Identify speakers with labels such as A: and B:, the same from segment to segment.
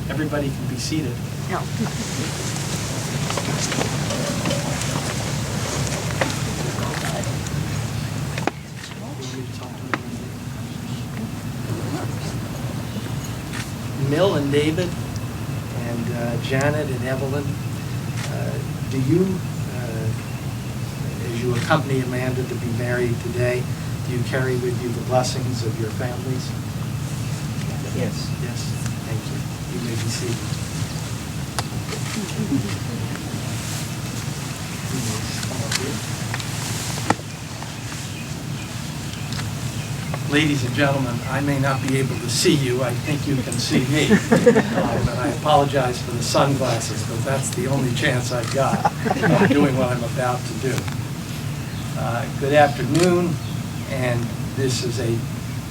A: Everybody can be seated.
B: No.
A: Mill and David and Janet and Evelyn, do you, as you accompany Amanda to be married today, do you carry with you the blessings of your families?
C: Yes.
A: Yes, thank you. You may be seated. Ladies and gentlemen, I may not be able to see you. I think you can see me. But I apologize for the sunglasses, but that's the only chance I've got of doing what I'm about to do. Good afternoon, and this is a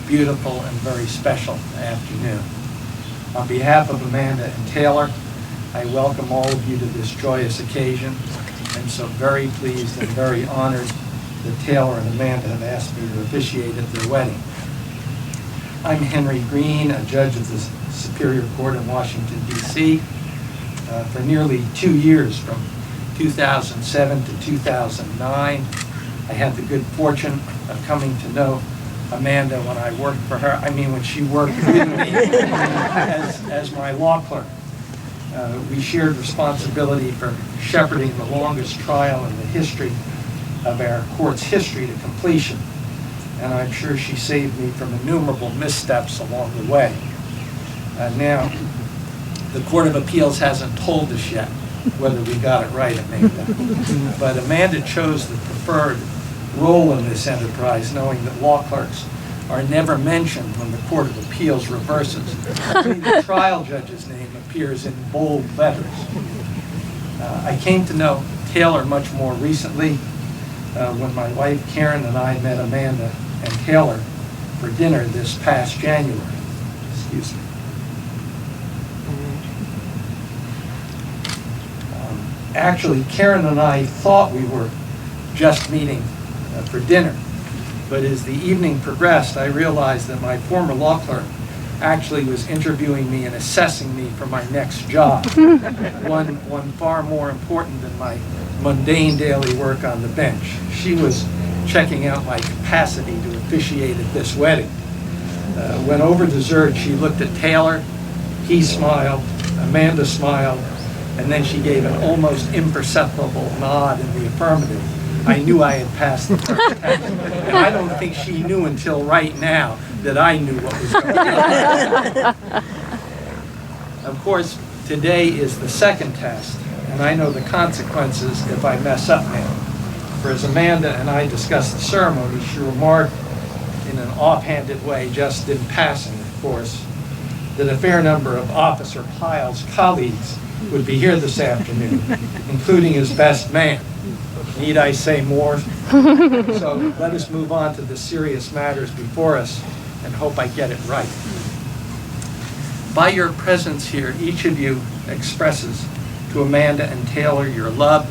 A: beautiful and very special afternoon. On behalf of Amanda and Taylor, I welcome all of you to this joyous occasion. I'm so very pleased and very honored that Taylor and Amanda have asked me to officiate at their wedding. I'm Henry Green, a judge of the Superior Court in Washington, D.C. For nearly 2 years, from 2007 to 2009, I had the good fortune of coming to know Amanda when I worked for her, when she worked with me as my law clerk. We shared responsibility for shepherding the longest trial in the history of our court's history to completion, and I'm sure she saved me from innumerable missteps along the way. Now, the Court of Appeals hasn't told us yet whether we got it right, Amanda, but Amanda chose the preferred role in this enterprise, knowing that law clerks are never mentioned when the Court of Appeals reverses. Only the trial judge's name appears in bold letters. I came to know Taylor much more recently when my wife Karen and I met Amanda and Taylor for dinner this past January. Excuse me. Actually, Karen and I thought we were just meeting for dinner, but as the evening progressed, I realized that my former law clerk actually was interviewing me and assessing me for my next job, one far more important than my mundane daily work on the bench. She was checking out my capacity to officiate at this wedding. When over dessert, she looked at Taylor, he smiled, Amanda smiled, and then she gave an almost imperceptible nod in the affirmative. I knew I had passed the first test, and I don't think she knew until right now that I knew what was going on. Of course, today is the second test, and I know the consequences if I mess up now. For as Amanda and I discussed the ceremony, she remarked in an offhanded way, just in passing, of course, that a fair number of Officer Pyle's colleagues would be here this afternoon, including his best man. Need I say more? So let us move on to the serious matters before us and hope I get it right. By your presence here, each of you expresses to Amanda and Taylor your love,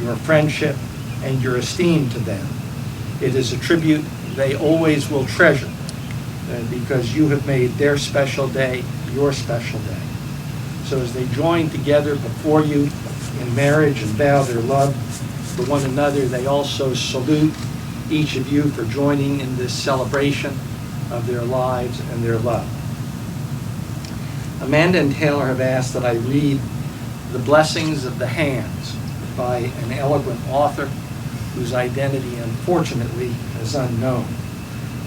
A: your friendship, and your esteem to them. It is a tribute they always will treasure because you have made their special day your special day. So as they join together before you in marriage and vow their love for one another, they also salute each of you for joining in this celebration of their lives and their love. Amanda and Taylor have asked that I read The Blessings of the Hands by an eloquent author whose identity, unfortunately, is unknown.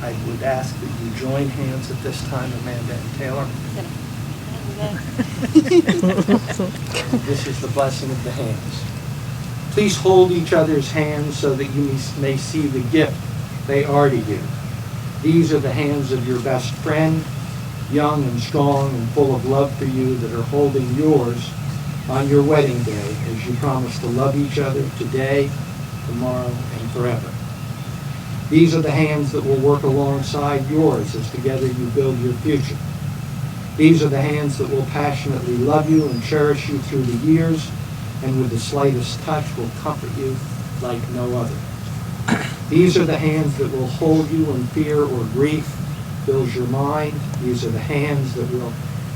A: I would ask that you join hands at this time, Amanda and Taylor. This is the blessing of the hands. Please hold each other's hands so that you may see the gift they are to you. These are the hands of your best friend, young and strong and full of love for you, that are holding yours on your wedding day as you promise to love each other today, tomorrow, and forever. These are the hands that will work alongside yours as together you build your future. These are the hands that will passionately love you and cherish you through the years, and with the slightest touch will comfort you like no other. These are the hands that will hold you when fear or grief fills your mind. These are the hands that will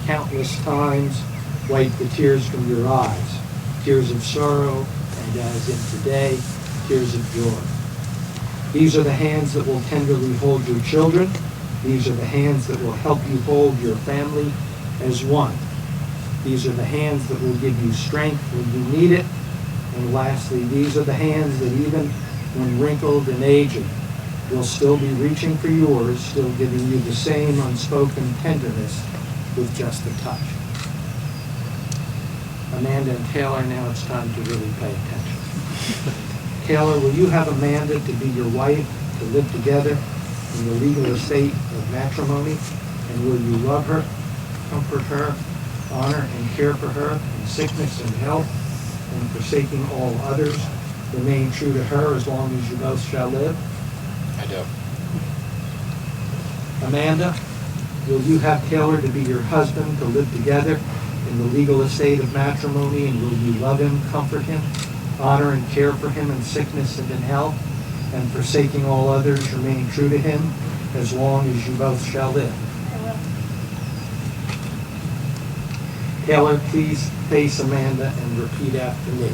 A: countless times wipe the tears from your eyes, tears of sorrow, and as in today, tears of joy. These are the hands that will tenderly hold your children. These are the hands that will help you hold your family as one. These are the hands that will give you strength when you need it. And lastly, these are the hands that even when wrinkled and aged, will still be reaching for yours, still giving you the same unspoken tenderness with just a touch. Amanda and Taylor, now it's time to really pay attention. Taylor, will you have Amanda to be your wife, to live together in the legal estate of matrimony? And will you love her, comfort her, honor and care for her in sickness and health, and forsaking all others, remain true to her as long as you both shall live?
B: I do.
A: Amanda, will you have Taylor to be your husband, to live together in the legal estate of matrimony, and will you love him, comfort him, honor and care for him in sickness and in health, and forsaking all others, remain true to him as long as you both shall live?
D: I will.
A: Taylor, please face Amanda and repeat after me.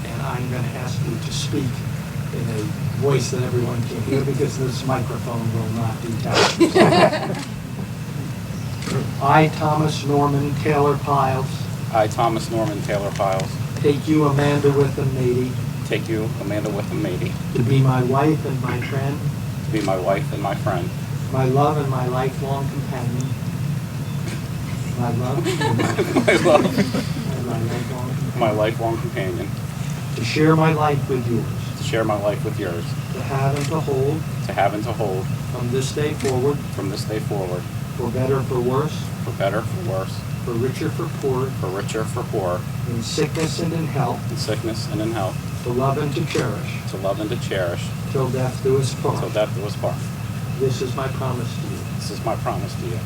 A: And I'm going to ask you to speak in a voice that everyone can hear because this microphone will not detect. I, Thomas Norman Taylor Piles,
B: I, Thomas Norman Taylor Piles,
A: take you, Amanda Witham Mady,
B: take you, Amanda Witham Mady,
A: to be my wife and my friend,
B: to be my wife and my friend,
A: my love and my lifelong companion. My love and
B: my love,
A: and my lifelong companion.
B: my lifelong companion,
A: To share my life with yours,
B: to share my life with yours,
A: to have and to hold,
B: to have and to hold,
A: from this day forward,
B: from this day forward,
A: for better, for worse,
B: for better, for worse,
A: for richer, for poorer,
B: for richer, for poorer,
A: in sickness and in health,
B: in sickness and in health,
A: to love and to cherish,
B: to love and to cherish,
A: till death do us part.
B: till death do us part.
A: This is my promise to you.
B: This is my promise to you.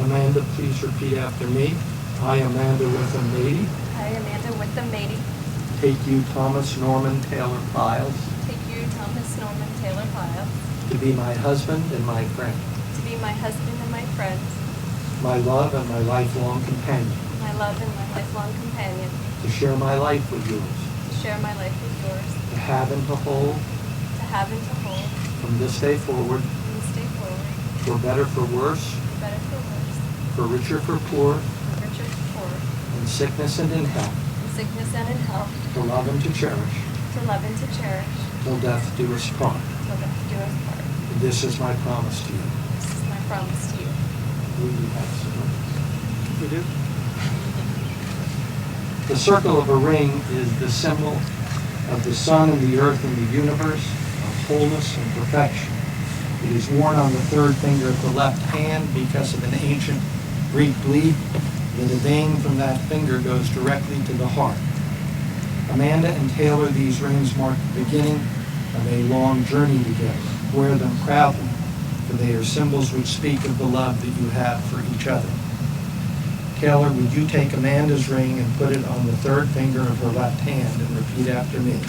A: Amanda, please repeat after me. I, Amanda Witham Mady,
D: I, Amanda Witham Mady,
A: take you, Thomas Norman Taylor Piles,
D: take you, Thomas Norman Taylor Pyle,
A: to be my husband and my friend,
D: to be my husband and my friend,
A: my love and my lifelong companion,
D: my love and my lifelong companion,
A: to share my life with yours,
D: to share my life with yours,
A: to have and to hold,
D: to have and to hold,
A: from this day forward,
D: from this day forward,
A: for better, for worse,
D: for better, for worse,
A: for richer, for poor,
D: for richer, for poorer,
A: in sickness and in health,
D: in sickness and in health,
A: to love and to cherish,
D: to love and to cherish,
A: till death do us part.
D: till death do us part.
A: This is my promise to you.
D: This is my promise to you.
A: Will you have some rings? We do. The circle of a ring is the symbol of the sun and the earth and the universe, of wholeness and perfection. It is worn on the third finger of the left hand because of an ancient Greek belief that a vein from that finger goes directly to the heart. Amanda and Taylor, these rings mark the beginning of a long journey together. Wear them proudly, for they are symbols which speak of the love that you have for each other. Taylor, would you take Amanda's ring and put it on the third finger of her left hand and repeat after me?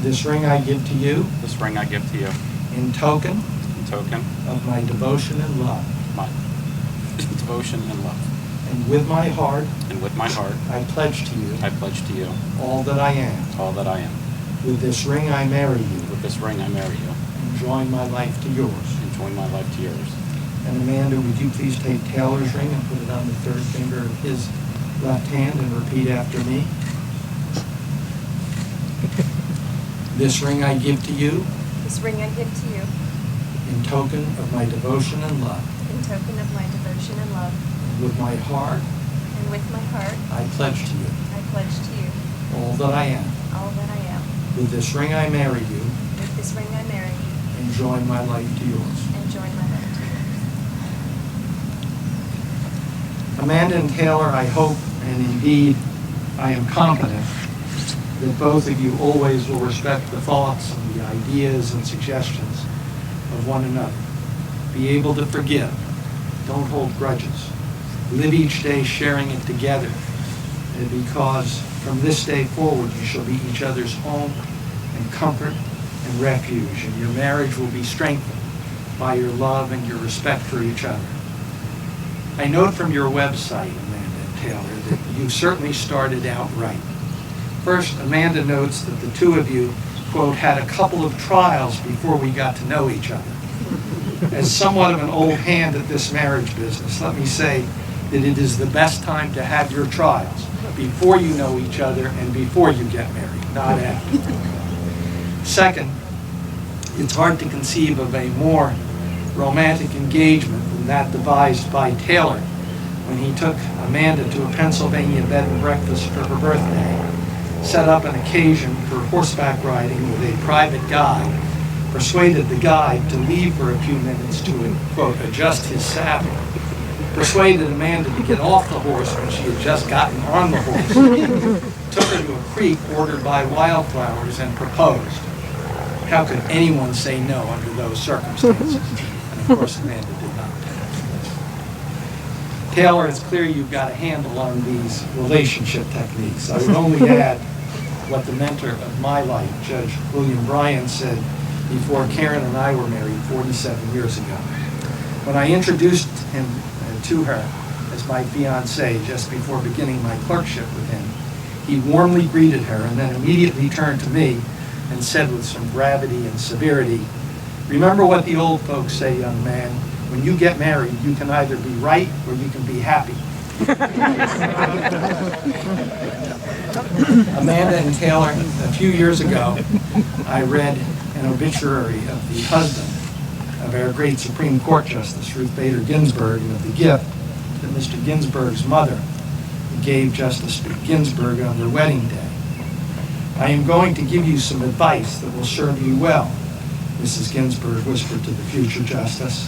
A: This ring I give to you
B: This ring I give to you,
A: in token
B: in token
A: of my devotion and love.
B: of my devotion and love.
A: And with my heart,
B: And with my heart,
A: I pledge to you
B: I pledge to you
A: all that I am.
B: all that I am.
A: With this ring I marry you
B: With this ring I marry you,
A: and join my life to yours.
B: and join my life to yours.
A: And Amanda, would you please take Taylor's ring and put it on the third finger of his left hand and repeat after me? This ring I give to you
D: This ring I give to you
A: in token of my devotion and love.
D: in token of my devotion and love.
A: And with my heart,
D: And with my heart,
A: I pledge to you
D: I pledge to you
A: all that I am.
D: all that I am.
A: With this ring I marry you
D: With this ring I marry you
A: and join my life to yours.
D: and join my life to yours.
A: Amanda and Taylor, I hope and indeed I am confident that both of you always will respect the thoughts and the ideas and suggestions of one another. Be able to forgive. Don't hold grudges. Live each day sharing it together, and because From this day forward, you shall be each other's home and comfort and refuge, and your marriage will be strengthened by your love and your respect for each other. I note from your website, Amanda and Taylor, that you've certainly started out right. First, Amanda notes that the two of you, quote, had a couple of trials before we got to know each other. As somewhat of an old hand at this marriage business, let me say that it is the best time to have your trials, before you know each other and before you get married, not after. Second, it's hard to conceive of a more romantic engagement than that devised by Taylor when he took Amanda to a Pennsylvania bed and breakfast for her birthday, set up an occasion for horseback riding with a private guide, persuaded the guide to leave for a few minutes to, quote, adjust his saddle, persuaded Amanda to get off the horse when she had just gotten on the horse, took her to a creek bordered by wildflowers and proposed. How could anyone say no under those circumstances? And of course, Amanda did not. Taylor, it's clear you've got a handle on these relationship techniques. I would only add what the mentor of my life, Judge William Bryan, said before Karen and I were married 47 years ago. When I introduced him to her as my fiancé just before beginning my clerkship with him, he warmly greeted her and then immediately turned to me and said with some gravity and severity, "Remember what the old folks say, young man, when you get married, you can either be right or you can be happy." Amanda and Taylor, a few years ago, I read an obituary of the husband of our great Supreme Court Justice, Ruth Bader Ginsburg, and of the gift that Mr. Ginsburg's mother gave Justice Ginsburg on their wedding day. "I am going to give you some advice that will serve you well," Mrs. Ginsburg whispered to the future justice.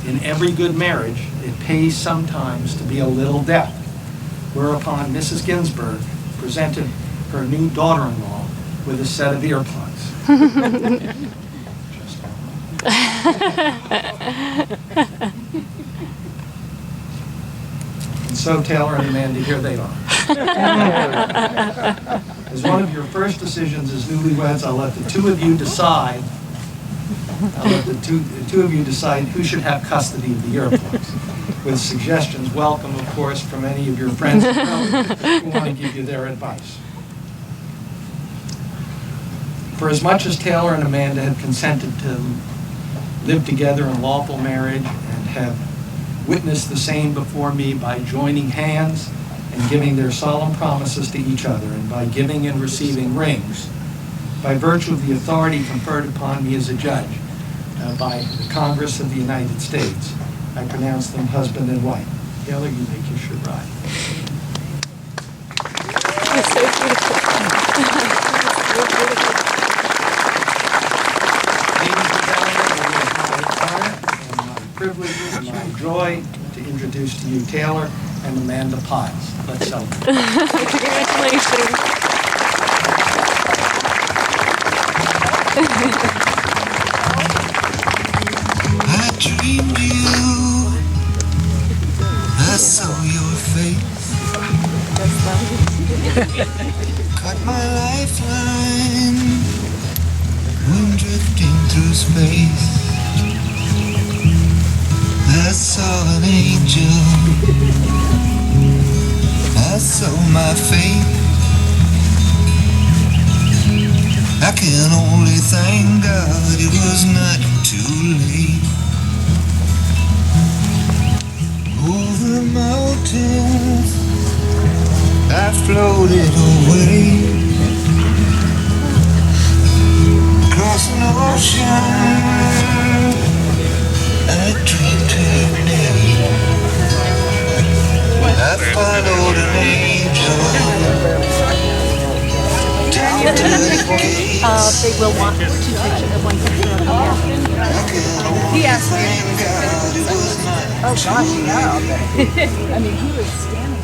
A: "In every good marriage, it pays sometimes to be a little deaf." Whereupon Mrs. Ginsburg presented her new daughter-in-law with a set of earplugs. And so, Taylor and Amanda, here they are. As one of your first decisions as newlyweds, I'll let the two of you decide. The two of you decide who should have custody of the earplugs, with suggestions welcome, of course, from any of your friends and relatives who want to give you their advice. For as much as Taylor and Amanda have consented to live together in lawful marriage and have witnessed the same before me by joining hands and giving their solemn promises to each other, and by giving and receiving rings, by virtue of the authority conferred upon me as a judge by the Congress of the United States, I pronounce them husband and wife. Taylor, you may kiss your bride.
E: It's so beautiful.
A: Ladies and gentlemen, it is my honor and my privilege and my joy to introduce to you Taylor and Amanda Piles. Let's celebrate.
E: Congratulations.
F: I dreamed you, I saw your face, caught my lifeline when drifting through space. I saw an angel, I saw my fate. I can only thank God it was not too late. Over mountains I floated away, across an ocean I dreamed her name. I followed an angel down to the gates.
G: They will want to teach it one picture of them. He asked me.
F: Thank God it was not
G: Oh gosh, yeah. I mean, he was standing